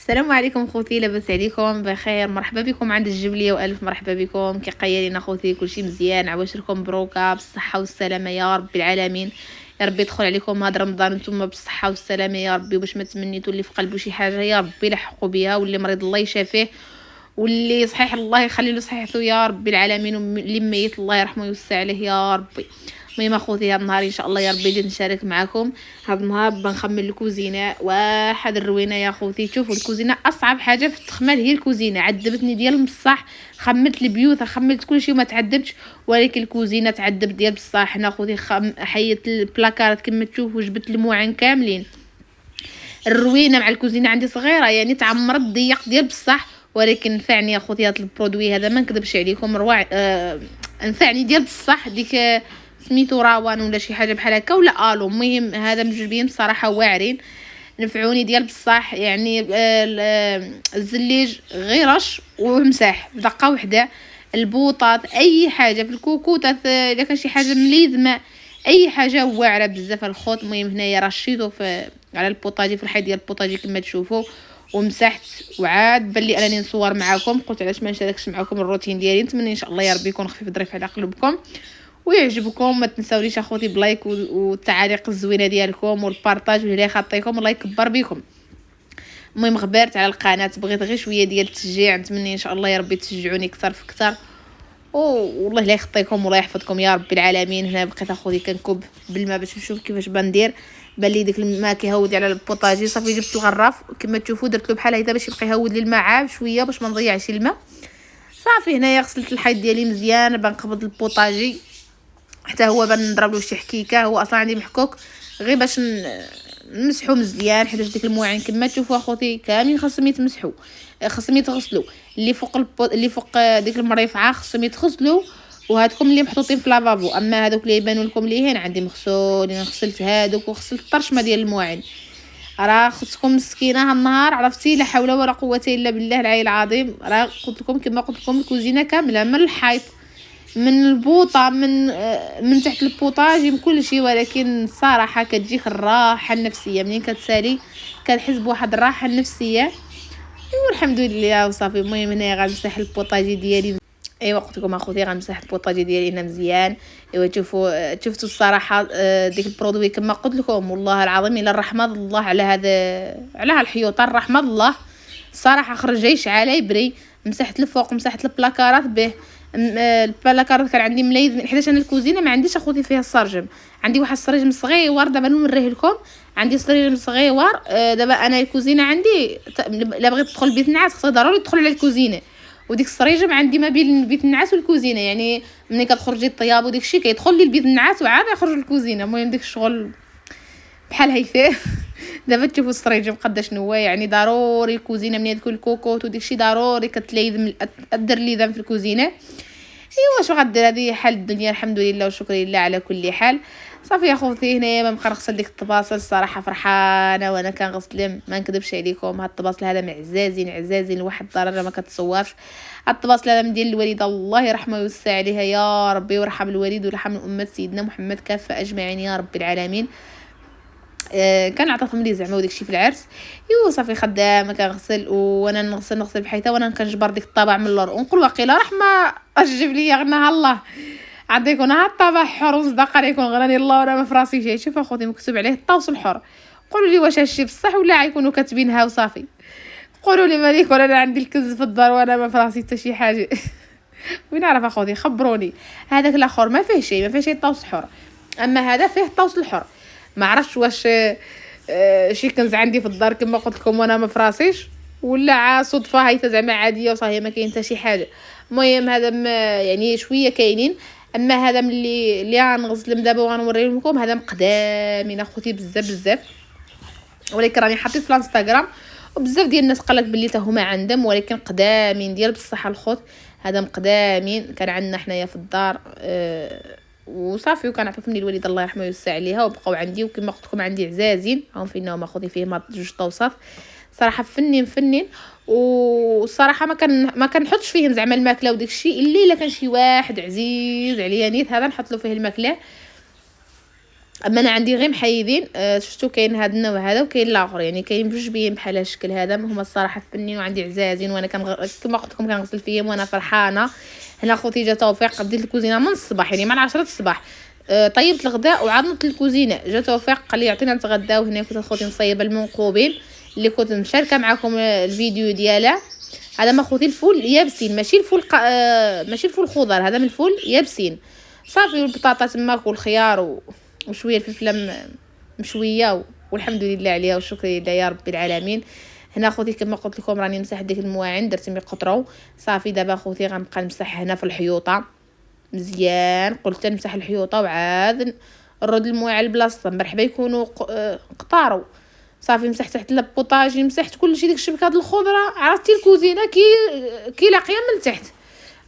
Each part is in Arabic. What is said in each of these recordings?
السلام عليكم خوتي، لاباس عليكم بخير؟ مرحبا بكم عند الجبليه والف مرحبا بكم. كي قايلين اخوتي كلشي مزيان؟ عواشركم مبروكه بالصحه والسلامه يا رب العالمين. يا ربي يدخل عليكم هذا رمضان نتوما بالصحه والسلامه يا ربي، باش ما تمنيتوا اللي في قلبه شي حاجه يا ربي يلحقوا بها، واللي مريض الله يشافيه، واللي صحيح الله يخلي له صحته يا رب العالمين، واللي ميت الله يرحمه ويوسع عليه يا ربي. المهم اخوتي هذا النهار ان شاء الله يا ربي جيت نشارك معكم. هذا النهار بنخمم الكوزينه واحد الروينه يا خوتي. شوفوا الكوزينه اصعب حاجه في التخمال هي الكوزينه، عذبتني ديال بصح. خملت البيوت خملت كل شيء وما تعذبتش، ولكن الكوزينه تعذب ديال بصح. انا خوتي حيت البلاكارات كما تشوفوا، جبت المواعن كاملين. الروينه مع الكوزينه عندي صغيره يعني تعمرت ضيق ديال بصح، ولكن نفعني يا خوتي هذا البرودوي هذا ما نكذبش عليكم رواع. نفعني ديال بصح. ديك سميتو راوان ولا شي حاجه بحال هكا ولا الو، المهم هذا مجربين بصراحه واعرين، نفعوني ديال بصح يعني. الزليج غير رش ومساح بدقه وحده. البوطات اي حاجه في الكوكوطات اذا كان شي حاجه مليذمه اي حاجه واعره بزاف الخوت. المهم هنايا رشيتو على البوطاجي في الحيط ديال البوطاجي كما تشوفوا، ومسحت. وعاد بلي انني نصور معكم، قلت علاش ما نشاركش معكم الروتين ديالي. نتمنى ان شاء الله يا ربي يكون خفيف ظريف على قلوبكم ويعجبكم. ما تنساوليش اخوتي بلايك والتعاليق الزوينه ديالكم والبارطاج، واللي خاطيكم الله يكبر بكم. المهم غبرت على القناه، بغيت غير شويه ديال التشجيع، نتمنى ان شاء الله يا ربي تشجعوني اكثر في اكثر. والله لا يخطيكم والله يحفظكم يا رب العالمين. هنا بقيت اخوتي كنكب بالماء باش نشوف كيفاش بندير. بان لي داك الماء كيهود على البوطاجي، صافي جبت الغراف كما تشوفوا درت له بحال هكا باش يبقى يهود لي الماء عاب شويه باش ما نضيعش الماء. صافي هنايا غسلت الحيط ديالي مزيان، بنقبض البوطاجي حتى هو بنضرب له شي حكيكه. هو اصلا عندي محكوك غير باش نمسحو مزيان، حيت ديك المواعين كما تشوفوا اخوتي كاملين خاصهم يتمسحوا، خاصهم يتغسلوا. اللي فوق اللي فوق ديك المريفعه خاصهم يتغسلوا، وهادكم اللي محطوطين في لافابو. اما هادوك اللي يبانوا لكم ليهن عندي مغسولين، غسلت هادوك وغسلت الطرشمه ديال المواعين. راه خصكم مسكينه هالنهار عرفتي، لا حول ولا قوه الا بالله العلي العظيم. راه قلت لكم كما قلت لكم الكوزينه كامله من الحيط من البوطه من تحت البوطاجي من كل شيء، ولكن صراحه كتجيك الراحه النفسيه منين كتسالي، كتحس بواحد الراحه النفسيه. والحمد لله وصافي. المهم هنايا غنمسح البوطاجي ديالي. ايوا قلت لكم اخوتي غنمسح البوطاجي ديالي هنا مزيان. ايوا شفتوا الصراحه ديك البرودوي كما قلت لكم والله العظيم الا الرحمه الله على هذا، على هالحيوطه الرحمه الله صراحه. خرج يشعل يبري. مسحت الفوق مسحت البلاكارات به. البلاكارات كان عندي مليذ، حيت انا الكوزينه ما عنديش اخوتي فيها السرجم. عندي واحد السرجم صغيور دابا نوريه لكم. عندي سرجم صغيور. دابا انا الكوزينه عندي الا بغيت تدخل بيت النعاس خصها ضروري تدخل على الكوزينه، وديك السريجم عندي ما بين بيت النعاس والكوزينه، يعني ملي كتخرجي الطياب وديك الشيء كيدخل لي لبيت النعاس وعاد يخرج للكوزينه. المهم ديك الشغل بحال هيفاه. دابا تشوفوا السريجم قداش هو يعني ضروري الكوزينه من يدك الكوكوط وديك الشيء ضروري كتليذم دير ليذم في الكوزينه. ايوا واش غدير، هذه حال الدنيا الحمد لله والشكر لله على كل حال. صافي يا خوتي هنايا ما بقى نغسل ديك الطباصل. الصراحه فرحانه وانا كنغسلهم ما نكذبش عليكم. هاد الطباصل هذا معزازين عزازين لواحد الدرجه ما كتصورش. هاد الطباصل هذا من ديال الوالده الله يرحمها ويوسع عليها يا ربي، ويرحم الوالد ويرحم امه سيدنا محمد كافه اجمعين يا رب العالمين. كان عطاتهم لي زعما وداكشي في العرس. ايوا صافي خدامه كنغسل وانا نغسل بحيث وانا كنجبر ديك الطابع من اللور، ونقول واقيلا رحمه اجيب لي غناها الله عاد يكون ها الطابع حر وصدق يكون غناني الله وانا ما فراسي شي. شوف اخوتي مكتوب عليه الطوس الحر. قولوا لي واش هادشي بصح ولا غيكونوا كاتبينها وصافي؟ قولوا لي مالك ولا انا عندي الكز في الدار وانا ما فراسي حتى شي حاجه. وين عرف اخوتي خبروني. هذاك الاخر ما فيه شيء، ما فيه شي الطوس الحر، اما هذا فيه الطوس الحر. ما عرفتش واش شي كنز عندي في الدار كما قلت لكم وانا ما فراسيش، ولا صدفه هيتا زعما عاديه وصاحي ما كاين حتى شي حاجه. المهم هذا يعني شويه كاينين. اما هذا اللي غنغسلهم دابا وغنوريهم لكم هذا مقدامين اخوتي بزاف بزاف، ولكن راني حطيت في الانستغرام وبزاف ديال الناس قالك بلي حتى هما عندهم، ولكن قدامين ديال بصح الخوت. هذا مقدامين كان عندنا حنايا في الدار وصافي، وكان عطاتهم لي الوالده الله يرحمه ويوسع عليها وبقاو عندي. وكما قلت لكم عندي عزازين هم فينهم اخوتي فيهم جوج طوسات صراحه فنين. والصراحه ما كنحطش فيهم زعما الماكله وداك الشيء، الا كان شي واحد عزيز عليا نيت هذا نحط له فيه الماكله. اما انا عندي غير محايدين. شفتو كاين هذا النوع هذا وكاين الاخر، يعني كاين بجوج بيين بحال الشكل هذا، هما الصراحه فنين وعندي عزازين، وانا كما قلت لكم كنغسل فيهم وانا فرحانه. هنا خوتي جا توفيق بديت الكوزينه من الصباح، يعني مع 10 الصباح. طيبت الغداء وعاد الكوزينه. جا توفيق قال لي عطينا نتغداو هنا. كنت خوتي نصايبه المنقوبين اللي كنت مشاركه معكم الفيديو ديالها. هذا ما خوتي الفول يابسين، ماشي الفول ماشي الفول خضر، هذا من الفول يابسين صافي. والبطاطا تماك والخيار وشويه الفلفله مشويه والحمد لله عليها والشكر لله يا رب العالمين. هنا خوتي كما قلت لكم راني نمسح ديك المواعين، درت ميقطرو صافي. دابا خوتي غنبقى نمسح هنا في الحيوطه مزيان. قلت نمسح الحيوطه وعاد نرد المواعين لبلاصتهم، مرحبا يكونوا قطارو صافي. مسحت تحت لابوطاجي، مسحت كلشي. ديك الشبكه د الخضره عرفتي الكوزينه كي لاقيه من تحت.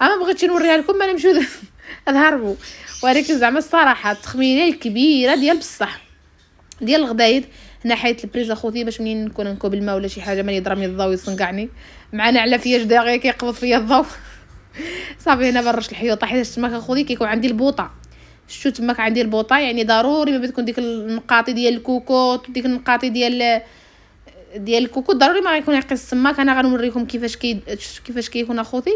اما بغيتش نوريها لكم ما نمشيو نهربوا. ولكن زعما الصراحه التخمينه الكبيره ديال بصح ديال الغدايد. هنا حيت البريز اخوتي باش منين نكون نكوب الماء ولا شي حاجه ما يضربني الضوء يصنقعني. معنا على فياش داغي كيقبض فيا الضوء صافي. هنا برش الحيوطه حيت تماك اخوتي كيكون عندي البوطه. شتو تماك عندي البوطه، يعني ضروري ما بتكون ديك النقاطي ديال الكوكوط وديك النقاطي ديال الكوكوط ضروري ما غيكون يقيس السماك. انا غنوريكم كيفاش كيكون اخوتي.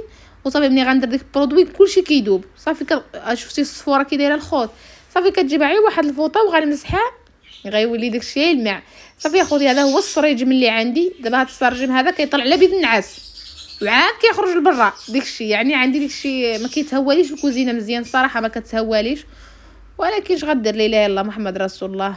وصافي ملي غندير ديك البرودوي كلشي كيدوب صافي. شفتي الصفوره كي دايره الخوت صافي. كتجيب غير واحد الفوطه وغنمسحها غيولي داكشي يلمع صافي. اخوتي هذا هو السريجم اللي عندي. دابا هذا السرجم هذا كيطلع على بيد النعاس وعاد كيخرج لبرا داكشي، يعني عندي داكشي ما كيتهواليش الكوزينه مزيان الصراحه، ما كتهواليش. ولكن اش غدير؟ لا اله الا الله محمد رسول الله.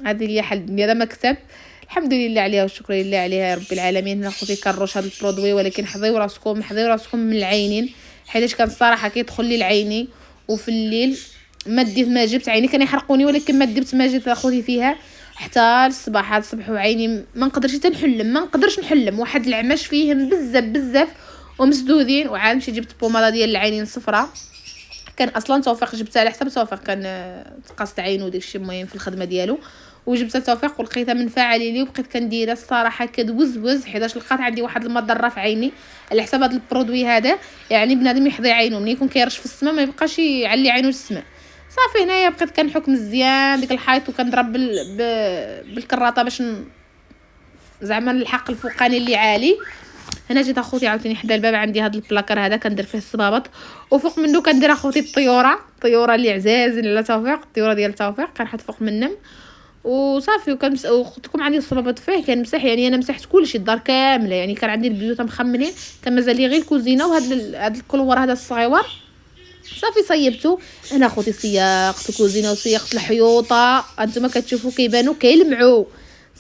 هذه هي حل الدنيا. هذا مكتب الحمد لله عليها والشكر لله عليها يا رب العالمين. اخوتي كنرش هذا البرودوي، ولكن حضيو راسكم من العينين، حيتاش كان الصراحه كيدخل لي العيني. وفي الليل ما جبت عيني كان يحرقوني، ولكن ما دبت ما جبت اخوتي فيها حتى الصباح. هذا الصبح وعيني ما نقدرش حتى نحلم، ما نقدرش نحلم. واحد العمش فيهم بزاف ومسدودين. وعاد مشيت جبت بوماده ديال العينين صفراء. كان اصلا توفيق جبتها على حساب توفيق، كان تقصت عينو داكشي المهم في الخدمه ديالو. وجبتها توفيق ولقيتها منفعه لي وبقيت كنديرها الصراحه كدوزوز، حيتاش لقات عندي واحد المضره في عيني على حساب هذا البرودوي هذا. يعني بنادم يحظي عينو ملي يكون كيرش في السماء ما يبقاش يعلي عينو للسماء صافي. هنايا بقيت كنحك مزيان ديك الحيط وكنضرب بالكراطه باش زعما الحق الفوقاني اللي عالي. هنا جيت اخوتي عاوتاني حدا الباب عندي هذا البلاكر هذا كندير فيه الصبابط، وفوق منه كندير اخوتي الطيوره اللي عزازين على توفيق. الطيوره ديال توفيق كنحط فوق منهم وصافي. وقلت لكم عندي الصبابط فيه كنمسح، يعني انا مسحت كلشي الدار كامله. يعني كان عندي البيوت مخملين، كان مازال لي غير الكوزينه وهذا الكلور هذا الصغيور صافي صيبته. انا اخوتي سيقت الكوزينه وسيقت الحيوطه، انتما كتشوفوا كيبانوا كيلمعوا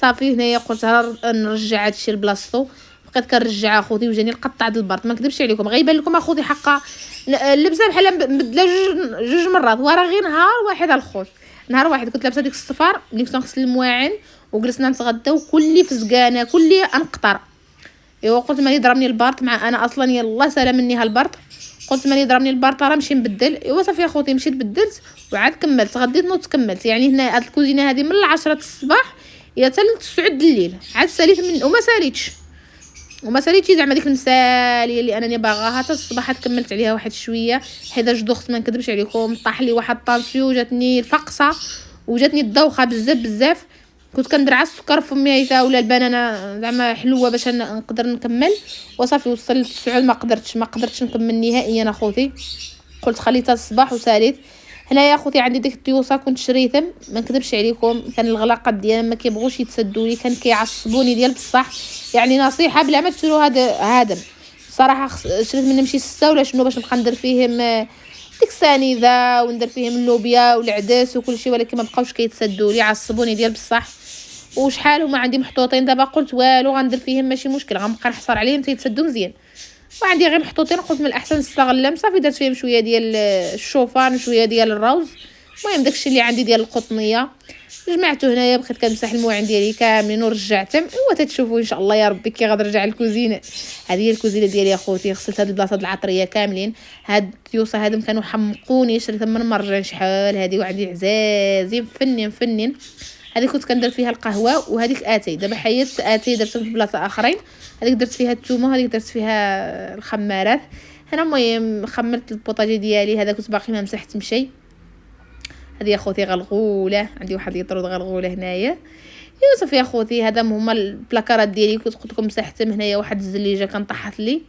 صافي. هنايا قلت نرجع هادشي لبلاصتو. بقيت كنرجع اخوتي وجاني القطع د البرد. ما نكذبش عليكم غيبان لكم اخوتي حقا اللبسه بحال مبدله جوج مرات، وراه غير نهار واحد الخوت. نهار واحد كنت لابسه ديك الصفار ملي كنت نغسل المواعن وجلسنا نتغداو كلي فزقانه كلي انقطر. ايوا قلت مالي ضربني البرد، مع انا اصلا يلا سالا مني هالبرد. قلت مالي ضربني البرد راه نمشي نبدل. ايوا صافي اخوتي مشيت بدلت وعاد كملت غديت نوض كملت. يعني هنا هاد الكوزينه هذه من 10 الصباح الى 9 الليل عاد ساليت من وما ساليتش زعما ديك المساليه اللي انني باغاها. حتى الصباح كملت عليها واحد شويه حيت جدوخت ما نكذبش عليكم. طاح لي واحد طانسيو، جاتني الفقصه وجاتني الدوخه بزاف. كنت كندير على السكر في فمي ولا البنانه زعما حلوه باش نقدر نكمل. وصافي وصلت 9 ما قدرتش نكمل نهائيا اخوتي. قلت خليتها الصباح وساليت. هنايا اخوتي عندي ديك الطيوسه كنت شريتهم ما نكذبش عليكم، كان الغلاقات ديالهم ما كيبغوش يتسدوا لي، كان كيعصبوني ديال بصح. يعني نصيحه بلا ما تشرو هذا صراحه شريت منهم شي 6 ولا شنو باش نبقى ندير فيهم ديك السنيده وندير فيهم اللوبيا والعدس وكل شيء، ولكن ما بقاوش كيتسدوا لي عصبوني ديال بصح. وشحال هما عندي محطوطين دابا قلت والو غندير فيهم ماشي مشكل غنبقى نحصر عليهم تيتسدوا مزيان. وعندي غير محطوطين قلت من الاحسن نستغلهم صافي. درت فيهم شويه ديال الشوفان وشويه ديال الروز. المهم داكشي اللي عندي ديال القطنيه جمعته هنايا. بقيت كنمسح المواعين ديالي كاملين ورجعتهم. ايوا تتشوفوا ان شاء الله يا ربي كي غادي نرجع للكوزينه. هذه هي الكوزينه ديالي اخوتي. غسلت هاد البلاصه د العطريه كاملين. هاد التيوصه هادم كانوا حمقوني شريتهم من مرجان شحال هذه وعندي عزازين فنين. هذه كنت كندير فيها القهوه وهذيك اتاي. دابا حيدت اتاي درتهم في بلاصه اخرين. هذيك درت فيها الثومه وهذيك درت فيها الخمارات. هنا المهم خمرت البوطاجي ديالي هذا كنت باقي ما مسحت مشي. هذه يا خوتي غلغوله، عندي واحد يطرد غلغوله هنايا. ايوا صافي يا خوتي، هذا هما البلاكارات ديالي. كنت قلت لكم مسحتهم هنايا واحد الزليجه كان طاحت لي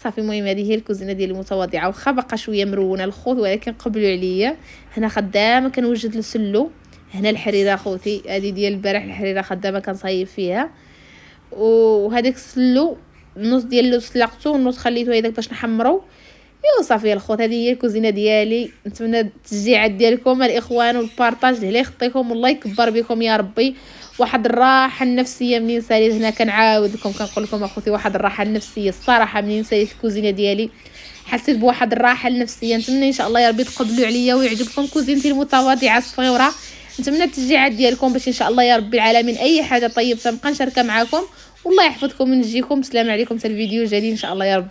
صافي. المهم هذه هي الكوزينه ديالي المتواضعه، واخا باقا شويه مرونه الخوت ولكن قبلوا عليا. هنا خدامه كنوجد السلو، هنا الحريره خوتي هذه ديال البارح، الحريره خدامه كنصايب فيها. وهذاك السلو النص ديالو سلقته والنص خليته هيداك باش نحمرو. ايوا صافي الخوت، هذه هي الكوزينه ديالي. نتمنى التشجيعات ديالكم الاخوان والبارطاج اللي يخطيكم، والله يكبر بكم يا ربي. واحد الراحه النفسيه منين ساليت هنا. كنعاود لكم كنقول لكم اخوتي واحد الراحه النفسيه الصراحه منين ساليت الكوزينه ديالي، حسيت بواحد الراحه النفسيه. نتمنى ان شاء الله يا ربي تقبلوا عليا ويعجبكم كوزينتي المتواضعه الصغيره. نتمنى التشجيعات ديالكم باش ان شاء الله يا رب العالمين اي حاجه طيب تنبقى نشاركها معكم. والله يحفظكم ونجيكم. السلام عليكم، حتى الفيديو الجديد ان شاء الله يا رب.